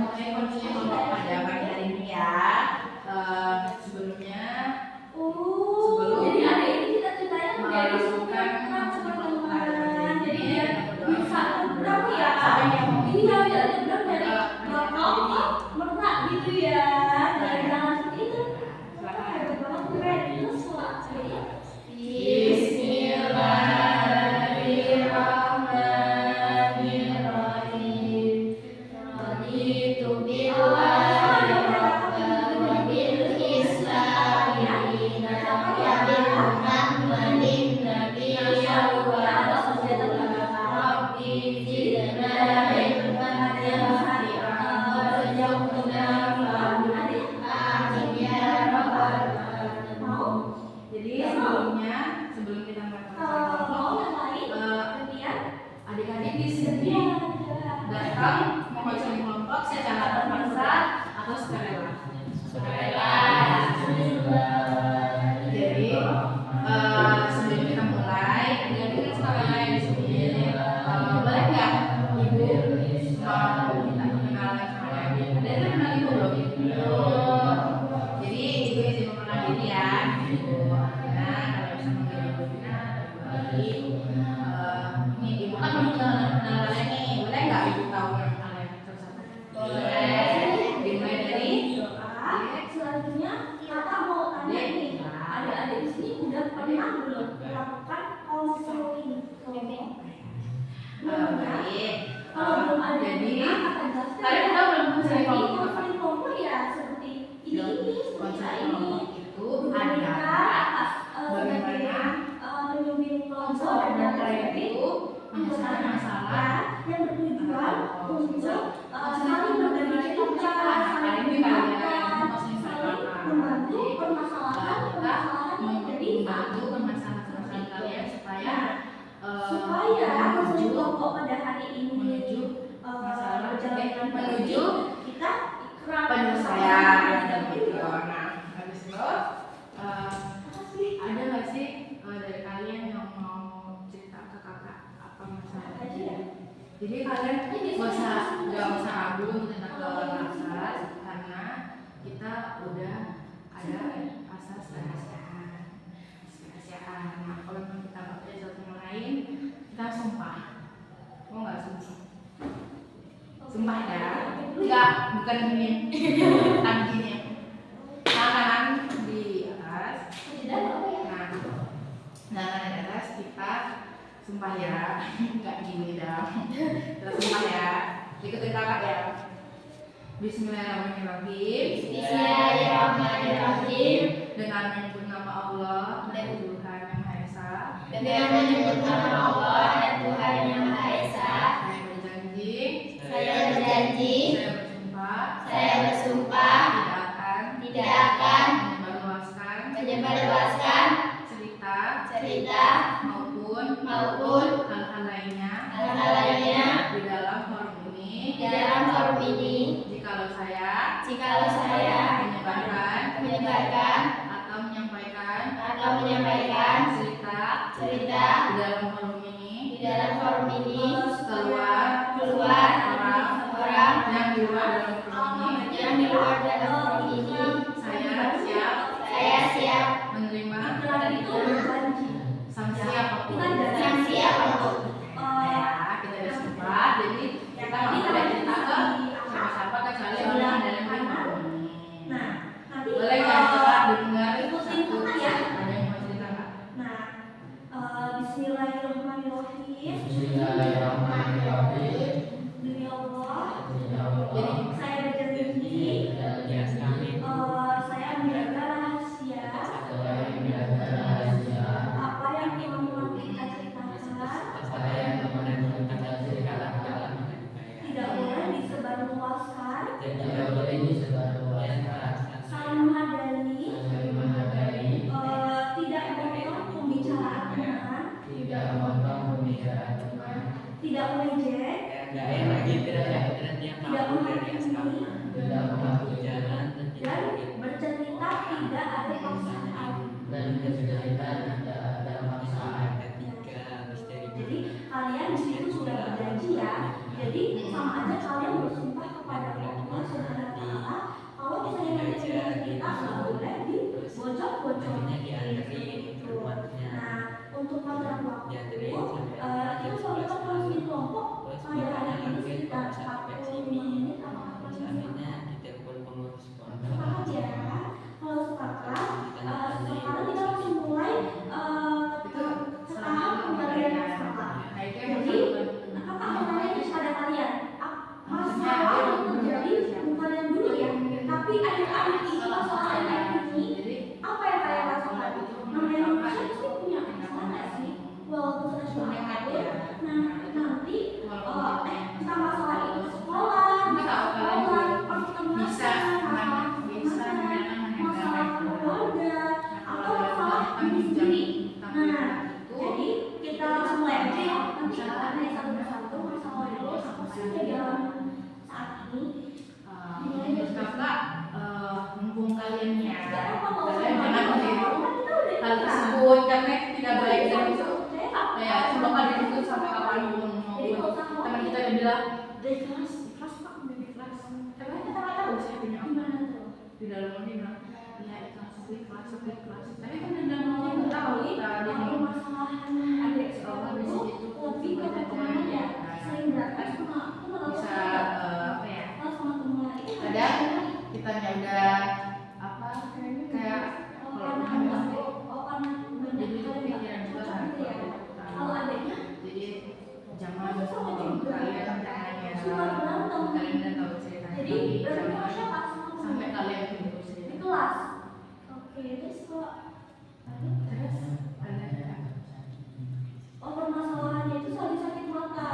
mulai kondisi kelompok pada pagi hari ini ya. Sebelumnya jadi hari ini kita ceritanya menjadi melakukan teman-teman. Jadi bisa nyebrang ya. Iya, bisa nyebrang dari Bangkok Merak gitu ya. Dari jalan seperti itu. Hebat banget, keren. Terus suaranya Bismillahirrahmanirrahim. Raditu billahi rabban wa bil islami dinan wa bi Muhammadin nabiyyan wa rasulan. Rabbi zidna ilman nafi'an warzuqna fahman. Amin ya rabbal alamin. Jadi sebelum kita melakukan kelompok, adik-adik di sini datang menghadiri kelompok secara terpaksa atau sukarela. Jadi sebelum kita mulai, adik-adik kan sukarela yang di sini. Boleh nggak ibu mau kita perkenalan sama adik? Ada yang kenal ibu belum? Jadi ibu izin memperkenalkan diri ya. Ibu Nah, kalau bisa manggil ibu Vina, ibu ini ibu kan mau kenal kalian nih. Boleh nggak ibu tahu nama kalian satu-satu? Boleh. Dimulai dari doa. Selanjutnya kita mau tanya nih, adik-adik di sini udah pernah belum melakukan konseling kelompok? baik. Kalau belum ada Jadi akan jelaskan. kalian udah belum konseling Jadi kelompok? konseling kelompok ya seperti ini seperti Konseling ini. kelompok itu Mereka adalah bagaimana menyumbing kelompok dan kalian itu menyelesaikan masalah yang bertujuan untuk saling berbagi cerita, saling mendengarkan, saling membantu permasalahan yang terjadi permasalahan kalian supaya konseling kelompok pada hari ini menuju berjalan dengan baik. menuju Kita ikhram penyelesaian gitu. Nah, habis itu ada nggak sih dari kalian yang mau cerita ke kakak apa masalahnya? Jadi kalian nggak usah ragu untuk cerita ke asas karena kita udah ada asas rahasiaan. Nah, kalau memang kita nggak percaya satu sama lain, kita sumpah. Mau nggak sumpah? Sumpah ya? Enggak, bukan gini. Bukan gini. Tangan di atas. Nah, di atas kita sumpah ya. Enggak gini dong. Kita sumpah ya. Ikutin kakak ya. Bismillahirrahmanirrahim. Bismillahirrahmanirrahim. Dengan menyebut nama Allah dan Tuhan yang Maha Esa. Dengan menyebut nama Allah dan Tuhan yang Maha Esa, Saya berjanji. Saya bersumpah. tidak akan menyebarluaskan cerita maupun hal-hal lainnya di dalam forum ini. Jikalau saya menyebarkan atau menyampaikan cerita di dalam forum ini keluar orang yang di luar dalam forum ini, saya siap menerima sanksi apapun. Ya, kita udah sumpah, jadi kita nggak boleh cerita ke siapa-siapa kecuali orang yang dalam forum ini. Nah, nanti Boleh nggak kita dengar ikutin satu kita ya. ada yang mau cerita nggak? Nah, Bismillahirrahmanirrahim. Demi Allah, Jadi saya berjanji saya menjaga rahasia apa yang teman-teman kita ceritakan tidak boleh disebarluaskan, saling menghadiri, tidak memotong pembicaraan teman, tidak mengejek, tidak menghakimi, dan bercerita tidak ada paksaan. Jadi kalian di situ sudah berjanji ya. Jadi sama aja kalian bersumpah kepada Allah dekat ya. Nah nanti Walaupun kita masalah itu sekolah, nggak tahu kalian pertemanan, bisa masalah keluarga, atau masalah diri sendiri. Nah, jadi kita langsung mulai aja ya. Nanti akan ada satu persatu masalah itu apa sih yang dialami saat ini. Terus kakak, mumpung kalian ya, kalian Jangan jangan meniru hal tersebut karena tidak baik dan itu ya coba kalian itu sampai kapanpun maupun teman kita yang bilang dari kelas pak dari kelas tapi kita nggak tahu sih punya apa di dalam ini bilang ya ikhlas kelas tapi kan di dalam ini nggak tahu kita di permasalahan adik sekolah itu lebih ke pertemanan ya. Sering berangkat sama bisa apa ya sama teman itu kadang kitanya udah apa kayak kalau jadi itu pikiran juga kan kalau adanya jadi jangan kalian udah tahu ceritanya jadi jangan siapa sampai kalian itu di sendiri kelas. Oke, terus kalau terus ada permasalahannya itu saling sakit mata,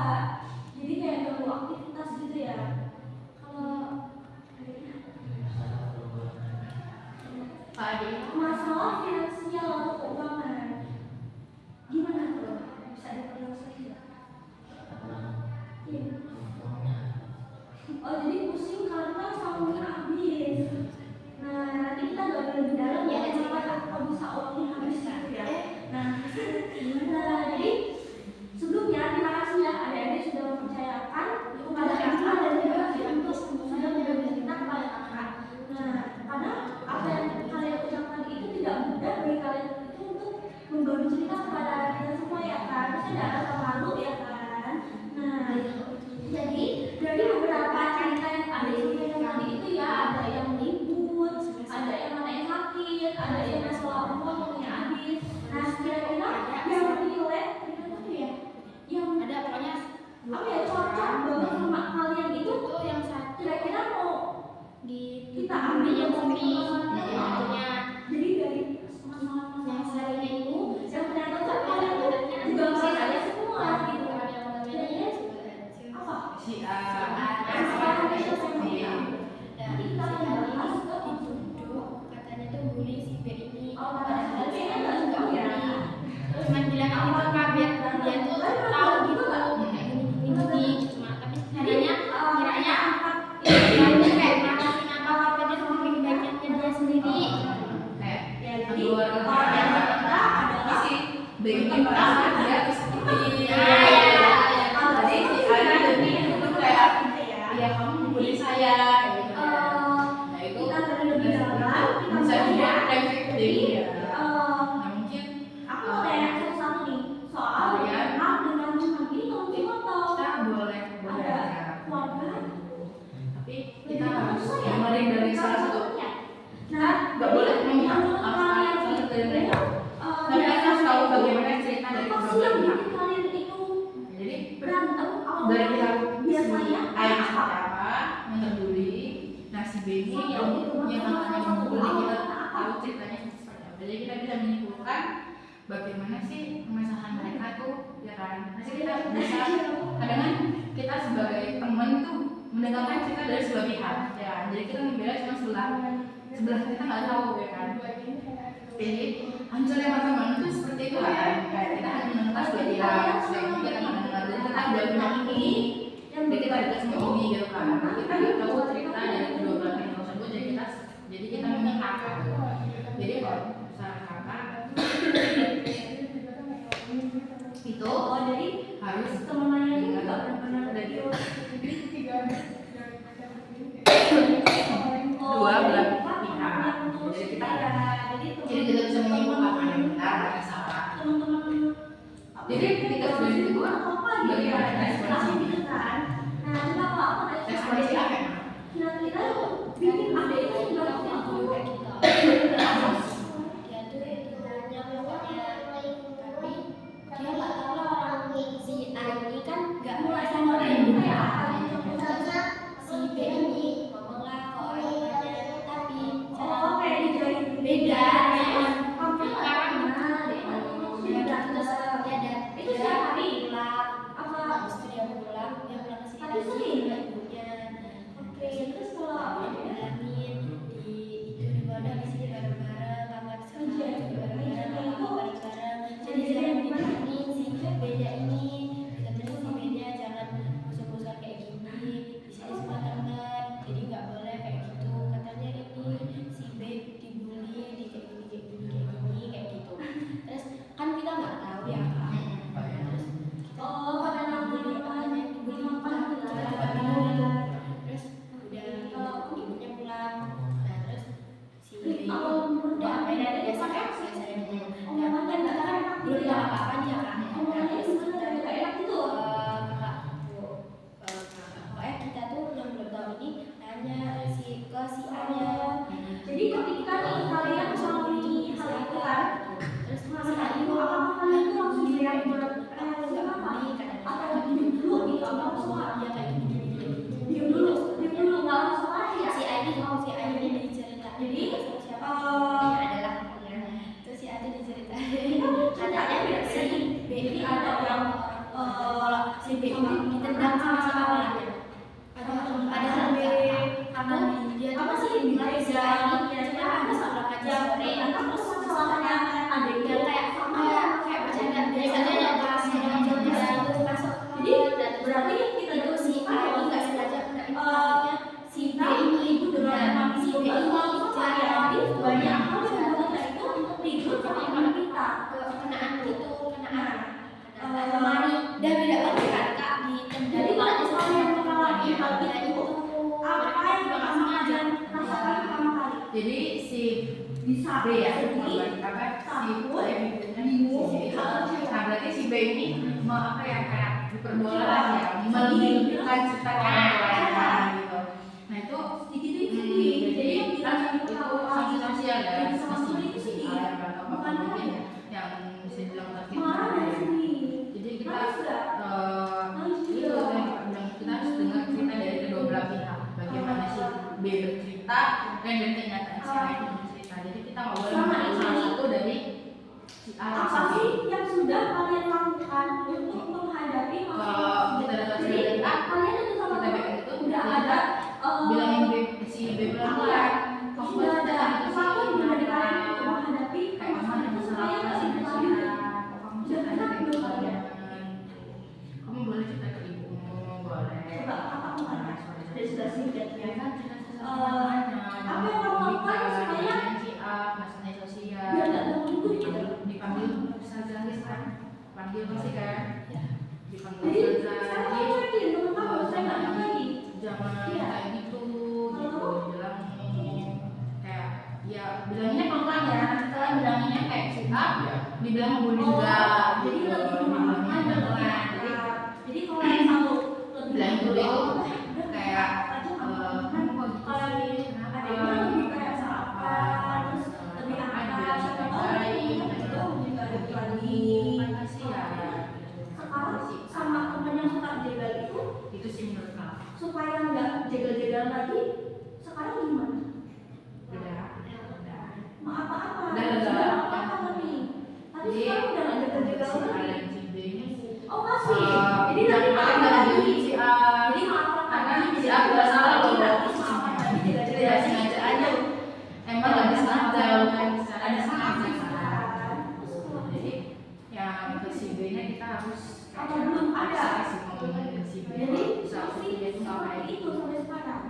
jadi kayak ganggu aktivitas gitu ya. Kalau Pak Adi masalah finansial atau keuangan gimana tuh, bisa dijelaskan ya? Iya. Oh jadi pusing karena uangnya habis. Nah nanti kita gali lebih dalam ya kenapa kok bisa uangnya habis gitu ya. Nah jadi sebelumnya terima kasih ya adik-adik sudah mempercayakan kepada kakak dan juga untuk sudah bercerita kepada kakak. Nah karena apa yang kalian ucapkan itu tidak mudah bagi kalian itu untuk membagi cerita kepada kita semua ya kan. Pasti tidak ada malu ya kan. Nah jadi dari beberapa cerita yang ada di tadi itu ya ada yang ribut, ada yang anaknya sakit, ada yang masalah uangnya habis. Nah kira-kira yang relate itu ya, yang ada pokoknya apa ya cocok banget sama kalian itu tuh yang satu kira-kira mau di kita ambil yang sendiri satunya. satunya Jadi dari masalah yang satunya itu yang ternyata tuh kalian tuh juga masih ada semua gitu. Jadinya apa? si A Nanti kita akan bahas ke dituduh katanya tuh bully si B ini padahal dia kan nggak enggak tahu ya. cuma bilang gitu kak biar dia tuh tahu gitu kayak gini cuma tapi caranya kiranya dia kayak ngatasin apa dia sama kebaikannya dia sendiri kayak Ya jadi kedua kalau yang kita adalah si B ini merasa dia tersakiti kalau jadi si A ini itu kayak ya kamu membuli saya gitu. Nah itu kita dari lebih dalam kita bisa juga belajar. efek dari dia. Eh, Nah mungkin aku mau tanya satu-satu nih soal kenal dengan Tuhan ini teman-teman tahu kita boleh ada aja. keluarga Tapi kita harus dengerin dari salah satu. nah Nggak boleh memihak menurut apa kalian salah satu dari itu mereka. Tapi kita harus tahu bagaimana cerita dari apa kedua sih yang belah pihak. bikin kalian itu Jadi berantem dari pihak biasanya A yang seperti apa yang terbuli, nah si B ini yang akan membuli kita tahu ceritanya seperti apa. Jadi kita bisa menyimpulkan bagaimana sih permasalahan mereka tuh ya kan. Nanti kita bisa kadang kita sebagai teman tuh mendengarkan cerita dari sebelah pihak ya. Jadi kita membela cuma sebelah kita nggak tahu ya kan. Jadi hancurnya teman itu seperti itu kan. Kayak kita hanya mendengar sebelah pihak, sedangkan kita nggak mendengar dari kita jauh ini. Jadi kita tidak semua ini gitu kan. Kita nggak tahu cerita dari kedua belah pihak tersebut. Jadi kita memihak. Jadi kalau saran kakak itu jadi harus temennya ini nggak benar-benar dari dua belah pihak. Jadi kita bisa menyimpulkan mana yang benar mana yang salah. teman-teman Jadi ketika sudah itu dua, bagaimana responsi ini? nah coba kalau aku nanya Responsi apa ya? kira-kira bikin adik itu juga aku kayak gitu dia tuh nanya pokoknya tapi dia nggak tahu lah orang si A ini kan nggak mulai sama dia kayak apa si B ini ngomong lah ke orang-orangnya tapi Jadi si bisa B ya, sedih, apa si takut, bingung. Nah berarti si B ini mau apa ya, kayak diperbola lah ya, melindungikan cerita orang tuanya gitu. Nah itu sedikit itu sedih. Jadi yang kan bilang itu sanksi sosial ya, yang sama si sedih itu si sedih. A atau apa Bukan mungkin marah. yang bisa bilang terkait. Marah dan sedih. Jadi kita Nangis nggak? Nangis itu juga. yang kita harus dengar cerita dari kedua belah pihak. Bagaimana si B bercerita dan dari kenyataan si A itu bercerita. Jadi kita nggak boleh Sama mengambil ini. salah satu dari si A dan si Apa B. sih yang sudah kalian lakukan untuk menghadapi Kalau kita dapat cerita dari A, kalian itu sama kita teman B itu udah ada bilangin B, si B bilang apa ya, ya? kamu Sudah cerita ada gitu sih, apapun dari kalian untuk kenapa? menghadapi Kayak mana permasalahan yang itu masalah supaya apa masih sih berlanjut. kamu cerita Sudah kayak belum gitu. ada. Kamu boleh cerita ke ibumu, boleh. Coba apa kamu ada? Sudah singkat Ya ya. kan cerita Apa yang kamu lakukan supaya si A masalah sosial biar nggak ganggu gitu? dipanggil ustazah kan, panggil pasti kan, dipanggil Jadi ustazah. sekarang kamu yakin teman kamu saya nggak mau lagi. Jangan Iya. kayak gitu, Kalau gitu bilang kayak ya bilangnya pelan ya, setelah bilanginnya kayak si A dibilang bully juga, Jadi gitu. lebih memaafkan dan lebih Dibilangnya akrab. pelan. Jadi kalau yang tahu lebih Bilang dulu itu udah, kayak aja kamu kok gitu kalau sih, adiknya lebih kayak apa, terus lebih akrab, siapa tahu adiknya itu juga lebih lagi. Sekarang sama teman yang suka jegal itu sih menurut kamu. supaya nggak jegal-jegal lagi, sekarang gimana? Udah. Mau apa-apa? Udah, Sudah udah. apa-apa tapi Jadi sekarang udah nggak jegal-jegal si A lagi. dan si B ini Oh masih. Jadi jangan nanti makan maafkan dari lagi. si A. Jadi maafkan Karena lagi. si A nggak salah loh. Maafkan lagi. Tidak Jegal-jegal sengaja aja. Emang nggak disengaja, bukan secara ada sengaja. Terus Jadi yang ke si B nya kita harus apa belum ada? kasih ngomongin ke si B. Jadi Saat masih dia itu nggak kayak seperti itu sampai sekarang.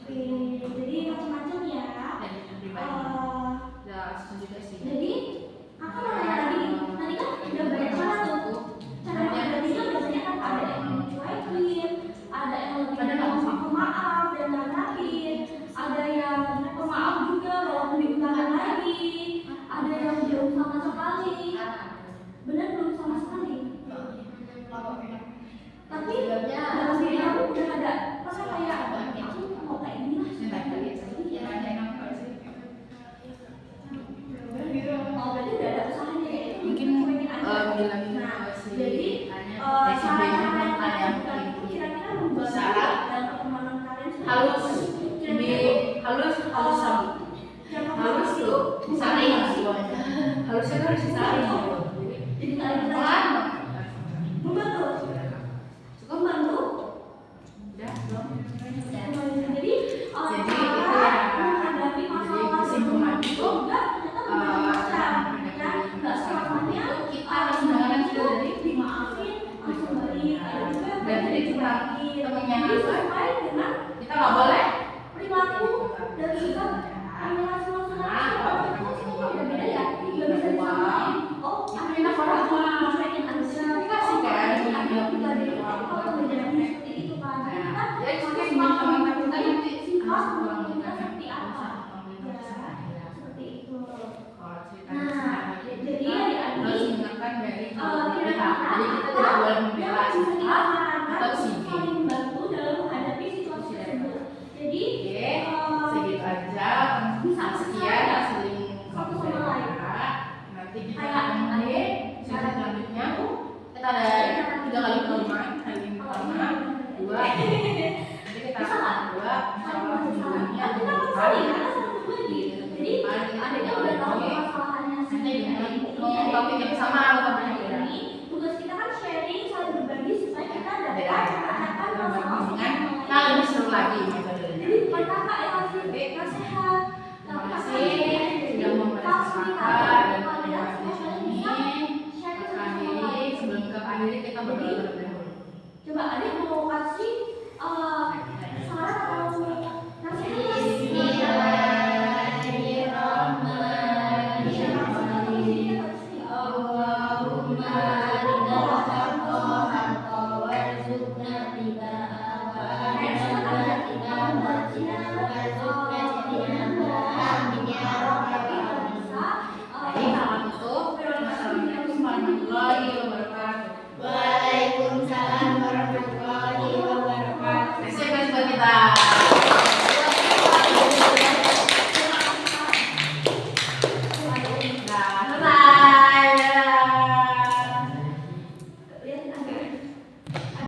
Oke, jadi macam-macam ya. dan pribadi. Eh, Ya juga sih. Jadi kakak mau nanya lagi nih. Tadi kan udah banyak cara tuh. Cara menghadapinya biasanya kan ada yang mencuekin, ada yang lebih pemaaf dan nanakin, ada yang pemaaf juga walaupun diulangi lagi, ada yang belum sama sekali. Benar belum sama sekali. Tapi dalam diri aku udah ada masa kayak aku mau kayak gini lah. Oh berarti udah ada usahanya ya? Mungkin Cuekin aja. bilangin Nah, ke si jadi si B nya cara-cara yang yang kalian lakukan kira-kira membantu Cara dalam pertemanan kalian sendiri. halus Kira-kira halus sabi. yang kamu Halus itu tuh disaring bukan semuanya. Halusnya tuh harus disaring gitu. jadi kalian kita Pelan. membantu Cukup membantu udah belum? jadi Jadi cara itu ya. menghadapi masalah Jadi kesimpulan itu itu, enggak ternyata bermacam-macam ya enggak selamanya kita harus mendengarkan itu cerita dari dimaafin langsung balik ada juga yang dan jadi kita dicuekin. temennya Jadi sesuai dengan kita nggak boleh perilaku dan sikap kami masing-masing pada kita sih beda-beda ya nggak bisa disamain oh Itu kita orang tua. cuekin aja Dikasih kan, ada yang juga dari orang tua. kalau menjadi seperti itu kan jadi kita ya harus mungkin paham teman-teman kita nanti sifat harus pulang kita kan seperti apa ya seperti itu nah jadi harus adik-adik mendengarkan dari kira-kira jadi kita tidak boleh membela yang si bisa A dilakukan atau si untuk B. saling membantu dalam menghadapi situasi tersebut jadi Oke, segitu aja. bisa Sekian ya saling satu sama lain. Nanti kita Kayak ketemu di adik, sesi selanjutnya. Kita ada 3 kali pertemuan. Hari ini pertama, 2. Nanti kita akan 2. Insyaallah minggunya tapi kan sekali kita satu lagi jadi adiknya udah tahu masalahnya nanti sendiri dengan topik yang sama atau topik yang beda. ini tugas kita kan sharing saling berbagi supaya kita dapat Beda ya. memecahkan Kita masalah bandingkan. Nah, lebih seru lagi metodenya. jadi bukan kakak yang ngasih nasihat Terima tapi kasih sudah mau meresponskan dan terima kasih di sini. Akhiri sebelum kita akhiri kita berdoa terlebih dahulu. coba adik mau kasih